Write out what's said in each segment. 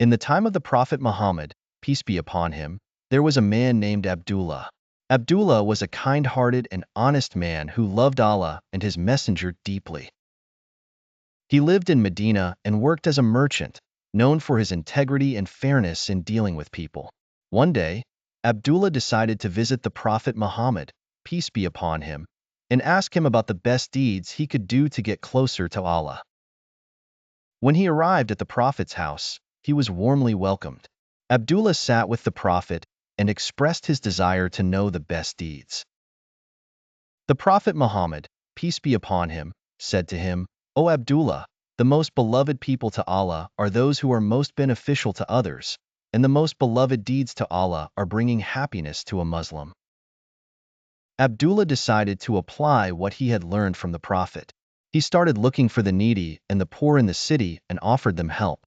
In the time of the Prophet Muhammad, peace be upon him, there was a man named Abdullah. Abdullah was a kind-hearted and honest man who loved Allah and his messenger deeply. He lived in Medina and worked as a merchant, known for his integrity and fairness in dealing with people. One day, Abdullah decided to visit the Prophet Muhammad, peace be upon him, and ask him about the best deeds he could do to get closer to Allah. When he arrived at the Prophet's house, he was warmly welcomed. Abdullah sat with the Prophet and expressed his desire to know the best deeds. The Prophet Muhammad, peace be upon him, said to him, "O Abdullah, the most beloved people to Allah are those who are most beneficial to others, and the most beloved deeds to Allah are bringing happiness to a Muslim." Abdullah decided to apply what he had learned from the Prophet. He started looking for the needy and the poor in the city and offered them help.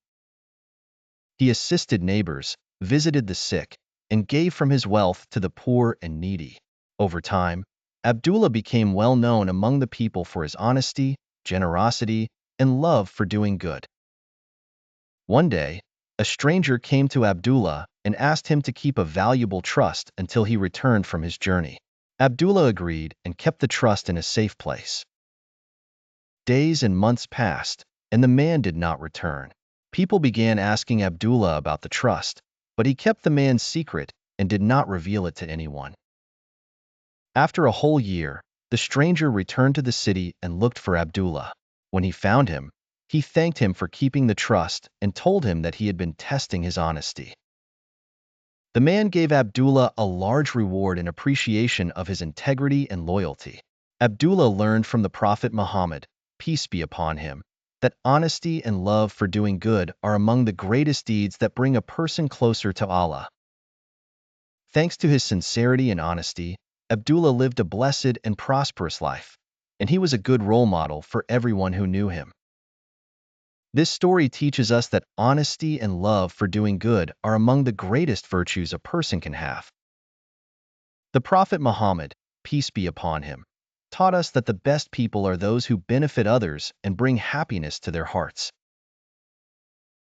He assisted neighbors, visited the sick, and gave from his wealth to the poor and needy. Over time, Abdullah became well known among the people for his honesty, generosity, and love for doing good. One day, a stranger came to Abdullah and asked him to keep a valuable trust until he returned from his journey. Abdullah agreed and kept the trust in a safe place. Days and months passed, and the man did not return. People began asking Abdullah about the trust, but he kept the man's secret and did not reveal it to anyone. After a whole year, the stranger returned to the city and looked for Abdullah. When he found him, he thanked him for keeping the trust and told him that he had been testing his honesty. The man gave Abdullah a large reward in appreciation of his integrity and loyalty. Abdullah learned from the Prophet Muhammad, peace be upon him, that honesty and love for doing good are among the greatest deeds that bring a person closer to Allah. Thanks to his sincerity and honesty, Abdullah lived a blessed and prosperous life, and he was a good role model for everyone who knew him. This story teaches us that honesty and love for doing good are among the greatest virtues a person can have. The Prophet Muhammad, peace be upon him, taught us that the best people are those who benefit others and bring happiness to their hearts.